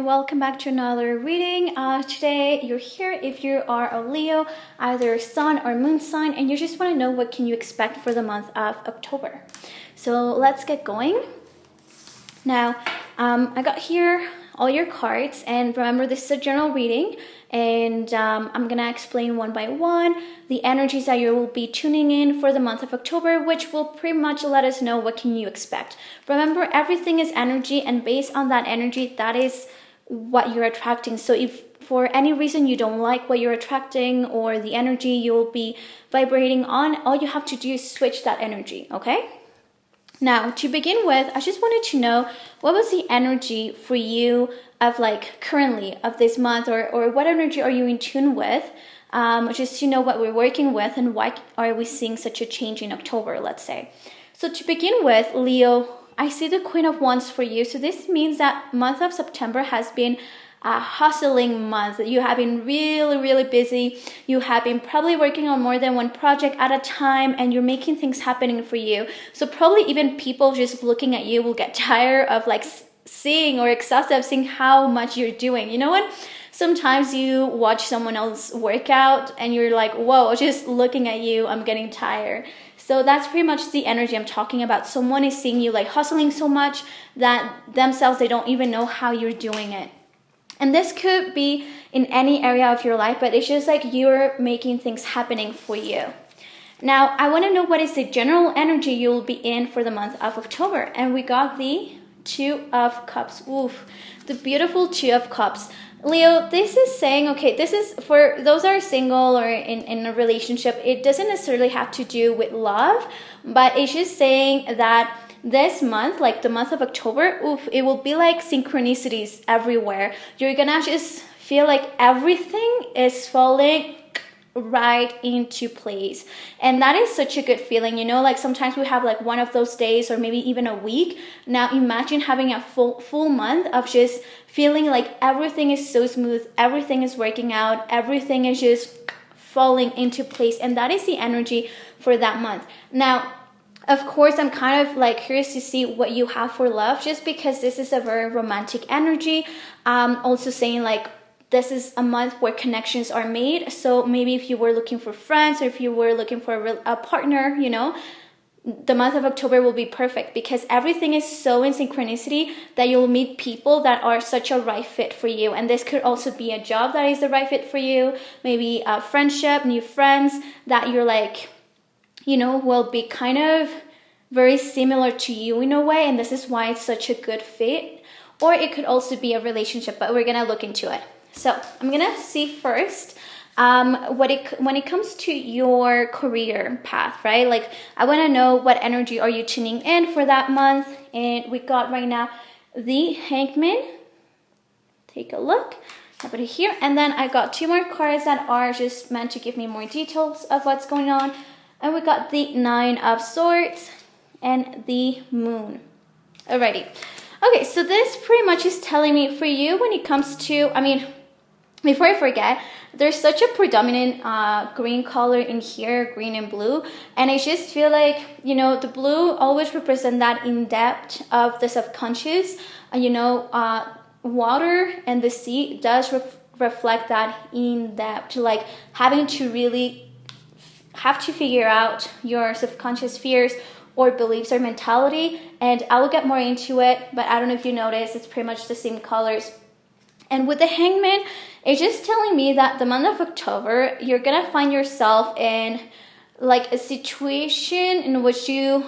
welcome back to another reading. Today you're here if you are a Leo, either sun or moon sign, and you just want to know what can you expect for the month of October. So let's get going. Now, I got here all your cards, and remember this is a general reading, and I'm gonna explain one by one the energies that you will be tuning in for the month of October, which will pretty much let us know what can you expect. Remember, everything is energy, and based on that energy, that is what you're attracting. So if for any reason you don't like what you're attracting or the energy you'll be vibrating on, all you have to do is switch that energy, okay? Now, to begin with, I just wanted to know what was the energy for you of like currently of this month, or what energy are you in tune with, just to know what we're working with and why are we seeing such a change in October, let's say. So to begin with, Leo, I see the Queen of Wands for you. So this means that month of September has been a hustling month. You have been really busy. You have been probably working on more than one project at a time, and you're making things happening for you. So probably even people just looking at you will get tired of like seeing or exhausted of seeing how much you're doing. You know what? Sometimes you watch someone else work out and you're like, whoa, just looking at you, I'm getting tired. So that's pretty much the energy I'm talking about. Someone is seeing you like hustling so much that themselves, they don't even know how you're doing it. And this could be in any area of your life, but it's just like you're making things happening for you. Now, I want to know what is the general energy you'll be in for the month of October. And we got the Two of Cups. Oof, the beautiful Two of Cups. Leo, this is saying, okay, this is for those that are single or in a relationship. It doesn't necessarily have to do with love, but it's just saying that this month, like the month of October, it will be like synchronicities everywhere. You're gonna just feel like everything is falling right into place, and that is such a good feeling. You know, like sometimes we have like one of those days or maybe even a week. Now imagine having a full month of just feeling like everything is so smooth, everything is working out, everything is just falling into place, and that is the energy for that month. Now, of course, I'm kind of like curious to see what you have for love, just because this is a very romantic energy. Also saying like this is a month where connections are made. So maybe if you were looking for friends or if you were looking for a partner, you know, the month of October will be perfect because everything is so in synchronicity that you'll meet people that are such a right fit for you. And this could also be a job that is the right fit for you, maybe a friendship, new friends that you're like, you know, will be kind of very similar to you in a way, and this is why it's such a good fit. Or it could also be a relationship, but we're gonna look into it. So I'm gonna see first when it comes to your career path, right? Like I want to know what energy are you tuning in for that month, and we got right now the Hangman. Take a look. I put it here, and then I got two more cards that are just meant to give me more details of what's going on. And we got the Nine of Swords and the Moon. Alrighty. Okay, so this pretty much is telling me for you when it comes to, I mean, before I forget, there's such a predominant green color in here, green and blue. And I just feel like, you know, the blue always represent that in-depth of the subconscious. Water and the sea does reflect that in-depth, like having to really have to figure out your subconscious fears or beliefs or mentality, and I will get more into it, but I don't know if you notice, it's pretty much the same colors. And with the Hangman, it's just telling me that the month of October, you're gonna find yourself in like a situation in which you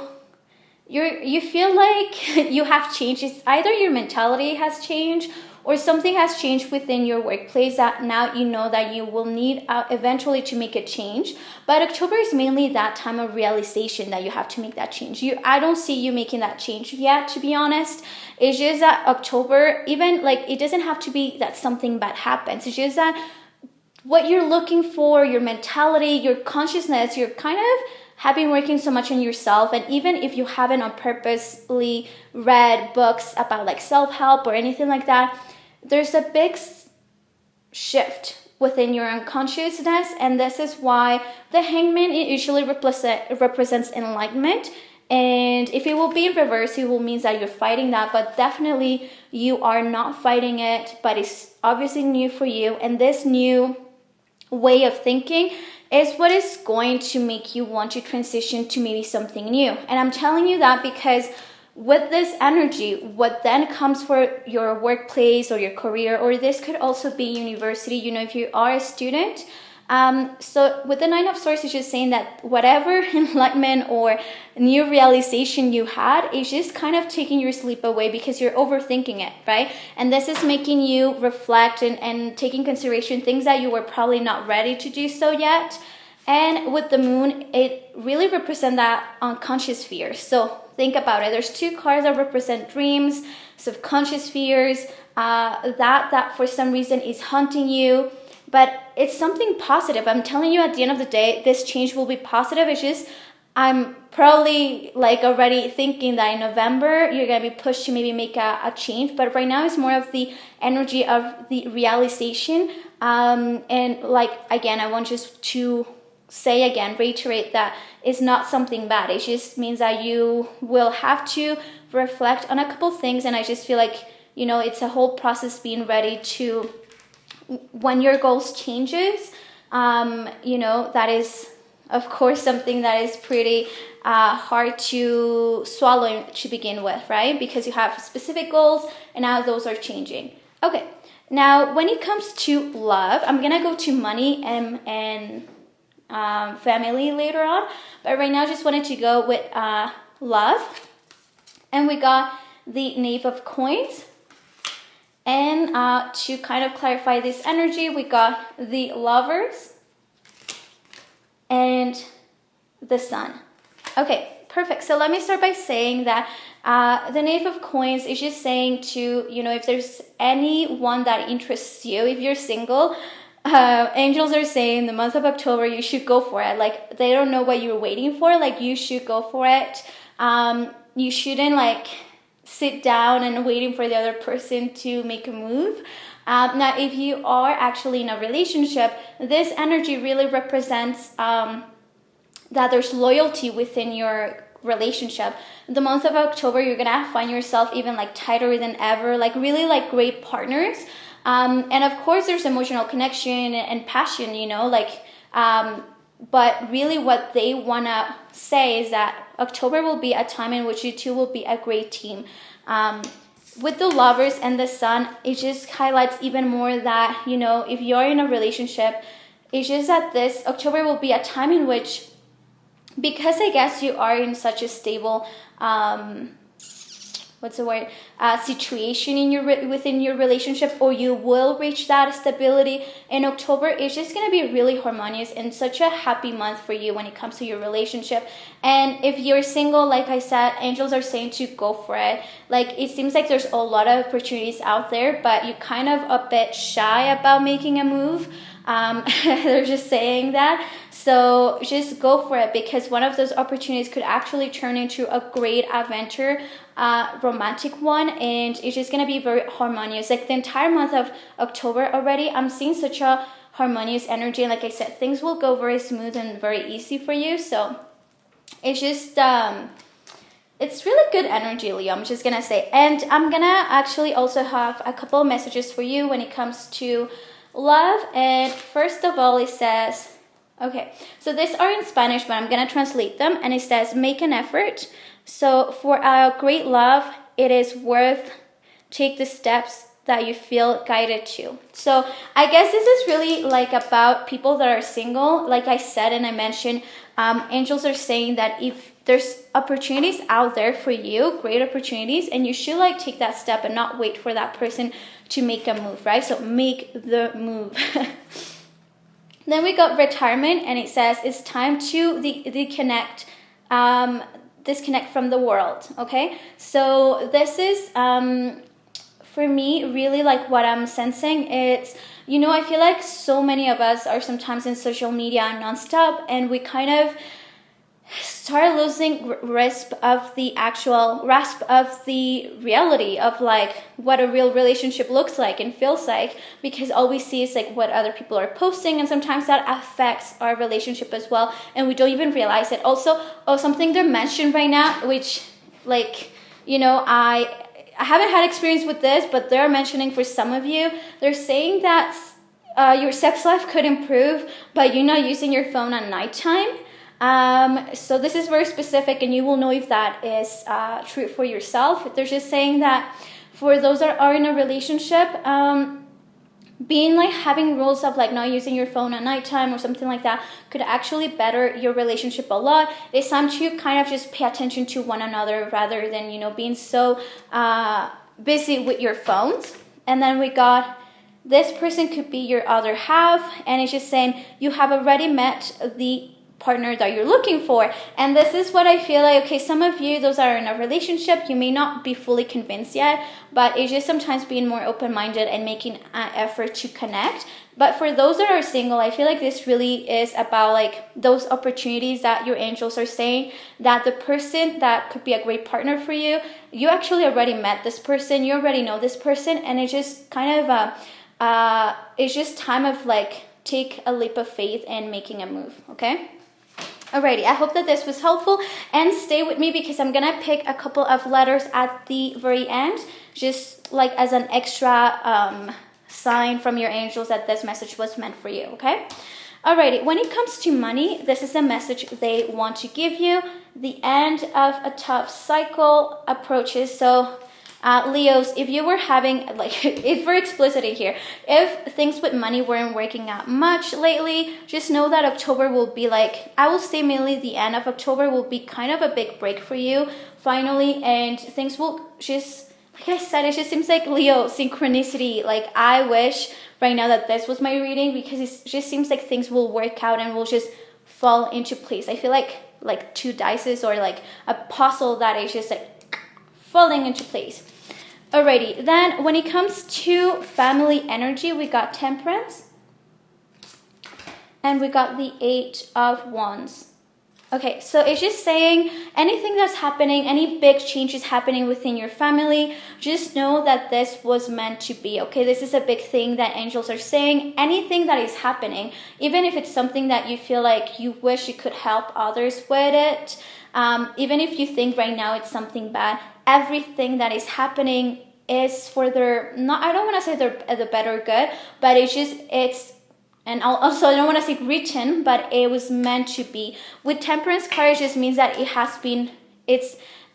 feel like you have changed. It's either your mentality has changed or something has changed within your workplace that now you know that you will need eventually to make a change. But October is mainly that time of realization that you have to make that change. I don't see you making that change yet, to be honest. It's just that October, even like it doesn't have to be that something bad happens. It's just that what you're looking for, your mentality, your consciousness, you're kind of have been working so much on yourself. And even if you haven't on purposely read books about like self-help or anything like that, there's a big shift within your unconsciousness, and this is why the Hangman usually represents enlightenment And if it will be in reverse, it will mean that you're fighting that, but definitely you are not fighting it, but it's obviously new for you. And this new way of thinking is what is going to make you want to transition to maybe something new. And I'm telling you that because with this energy, what then comes for your workplace or your career, or this could also be university, you know, if you are a student. So with the Nine of Swords, it's just saying that whatever enlightenment or new realization you had is just kind of taking your sleep away because you're overthinking it, right? And this is making you reflect and take in consideration things that you were probably not ready to do so yet. And with the moon, it really represents that unconscious fear. So think about it. There's two cards that represent dreams, subconscious fears, that for some reason is haunting you. But it's something positive. I'm telling you, at the end of the day, this change will be positive. It's just, I'm probably like already thinking that in November, you're going to be pushed to maybe make a change. But right now, it's more of the energy of the realization. And like, again, I want just to say again, reiterate that it's not something bad. It just means that you will have to reflect on a couple things. And I just feel like, you know, it's a whole process being ready to, when your goals changes, you know, that is, of course, something that is pretty hard to swallow to begin with, right? Because you have specific goals and now those are changing. Okay, now when it comes to love, I'm going to go to money and family later on. But right now I just wanted to go with love. And we got the Knave of Coins. And to kind of clarify this energy, we got the Lovers and the Sun. Okay, perfect. So let me start by saying that the Knave of Coins is just saying to, you know, if there's anyone that interests you, if you're single, angels are saying the month of October, you should go for it. Like, they don't know what you're waiting for. Like, you should go for it. You shouldn't, like, sit down and waiting for the other person to make a move. Now, if you are actually in a relationship, this energy really represents that there's loyalty within your relationship. The month of October, you're gonna find yourself even like tighter than ever, like really like great partners. And of course, there's emotional connection and passion, you know, like, but really what they want to say is that October will be a time in which you two will be a great team. With the Lovers and the Sun, it just highlights even more that, you know, if you're in a relationship, it's just that this October will be a time in which, because I guess you are in such a stable, situation in within your relationship, or you will reach that stability in October. It's just going to be really harmonious and such a happy month for you when it comes to your relationship. And if you're single, like I said, angels are saying to go for it. Like, it seems like there's a lot of opportunities out there, but you're kind of a bit shy about making a move. They're just saying that. So just go for it, because one of those opportunities could actually turn into a great adventure, romantic one, and it's just going to be very harmonious. Like the entire month of October already, I'm seeing such a harmonious energy. And like I said, things will go very smooth and very easy for you. So it's just, it's really good energy, Leo, I'm just going to say. And I'm going to actually also have a couple of messages for you when it comes to love. And first of all, it says, okay, so these are in Spanish, but I'm going to translate them. And it says, make an effort. So for a great love, it is worth take the steps that you feel guided to. So I guess this is really like about people that are single. Like I said, and I mentioned, angels are saying that if there's opportunities out there for you, great opportunities, and you should like take that step and not wait for that person to make a move, right? So make the move. Then we got retirement, and it says it's time to disconnect from the world. Okay, so this is for me really like what I'm sensing. It's, you know, I feel like so many of us are sometimes in social media nonstop, and we kind of start losing grasp of the reality of like what a real relationship looks like and feels like, because all we see is like what other people are posting, and sometimes that affects our relationship as well, and we don't even realize it. Also, something they're mentioned right now, which like, I haven't had experience with this, but they're mentioning for some of you, they're saying that your sex life could improve by you not using your phone at nighttime. So this is very specific, and you will know if that is true for yourself. They're just saying that for those that are in a relationship, being like having rules of like not using your phone at nighttime or something like that could actually better your relationship a lot. It's time to kind of just pay attention to one another rather than, being so busy with your phones. And then we got, this person could be your other half, and it's just saying you have already met the partner that you're looking for. And this is what I feel like, okay, some of you, those that are in a relationship, you may not be fully convinced yet, but it's just sometimes being more open-minded and making an effort to connect. But for those that are single, I feel like this really is about like those opportunities that your angels are saying, that the person that could be a great partner for you, you actually already met this person, you already know this person, and it's just kind of it's just time of like take a leap of faith and making a move. Okay. Alrighty, I hope that this was helpful, and stay with me because I'm gonna pick a couple of letters at the very end, just like as an extra sign from your angels that this message was meant for you, okay? Alrighty, when it comes to money, this is a message they want to give you. The end of a tough cycle approaches. So Leos, if you were having, like, it's very explicit in here, if things with money weren't working out much lately, just know that October will be like, I will say mainly the end of October will be kind of a big break for you, finally, and things will just, like I said, it just seems like Leo, synchronicity. Like, I wish right now that this was my reading, because it just seems like things will work out and will just fall into place. I feel like two dices or like a puzzle that is just like falling into place. Alrighty, then when it comes to family energy, we got Temperance, and we got the 8 of Wands. Okay, so it's just saying anything that's happening, any big changes happening within your family, just know that this was meant to be, okay? This is a big thing that angels are saying. Anything that is happening, even if it's something that you feel like you wish you could help others with it, even if you think right now it's something bad, everything that is happening is for their, not, I don't want to say the better good, but and also I don't want to say written, but it was meant to be. With Temperance card, it just means that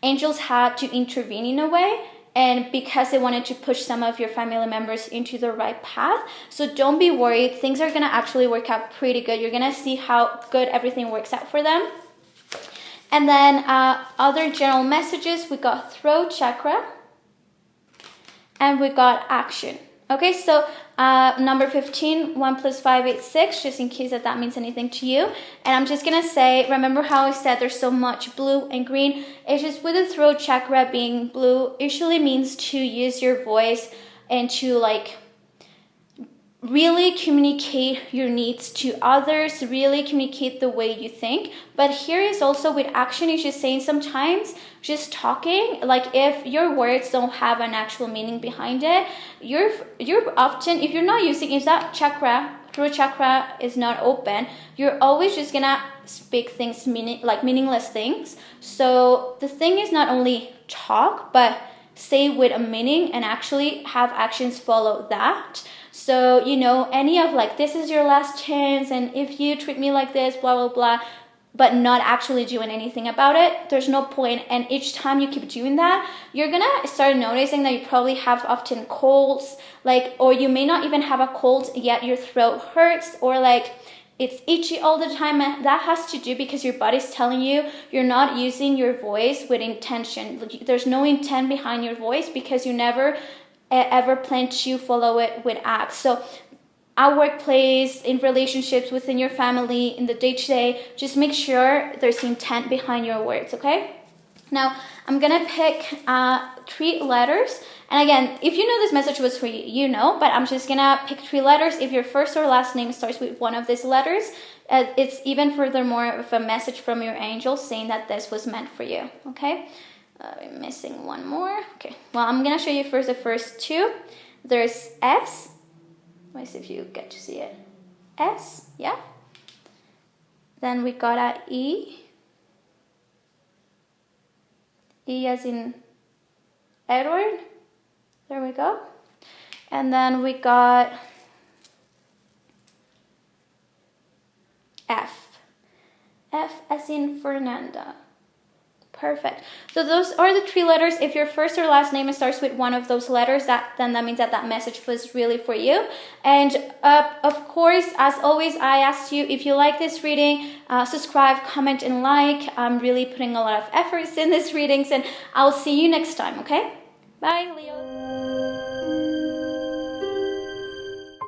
angels had to intervene in a way, and because they wanted to push some of your family members into the right path. So don't be worried. Things are going to actually work out pretty good. You're going to see how good everything works out for them. And then other general messages, we got throat chakra, and we got action. Okay, so number 15, 1 + 5 = 6, just in case that means anything to you. And I'm just going to say, remember how I said there's so much blue and green? It's just with the throat chakra being blue, usually means to use your voice and to like really communicate your needs to others, really communicate the way you think. But here is also with action, is just saying sometimes just talking, like if your words don't have an actual meaning behind it, you're often, if you're not using, if that chakra, throat chakra is not open, you're always just gonna speak things meaningless things. So the thing is not only talk, but say with a meaning and actually have actions follow that. So, any of like, this is your last chance, and if you treat me like this, blah, blah, blah, but not actually doing anything about it, there's no point. And each time you keep doing that, you're gonna start noticing that you probably have often colds, or you may not even have a cold, yet your throat hurts, or like it's itchy all the time. And that has to do because your body's telling you you're not using your voice with intention. There's no intent behind your voice because you never ever plan to follow it with acts. So at workplace, in relationships, within your family, in the day-to-day, just make sure there's intent behind your words, okay? Now, I'm going to pick 3 letters. And again, if you know this message was for you, but I'm just going to pick 3 letters. If your first or last name starts with one of these letters, It's even furthermore of a message from your angels saying that this was meant for you, okay? I'm missing one more. Okay, well, I'm gonna show you first the first two. There's S. Let me see if you get to see it. S, yeah. Then we got a E. E as in Edward. There we go. And then we got F. F as in Fernanda. Perfect. So those are the three letters. If your first or last name starts with one of those letters, then that means that that message was really for you. And of course, as always, I asked you, if you like this reading, subscribe, comment, and like. I'm really putting a lot of efforts in these readings, and I'll see you next time, okay? Bye, Leo.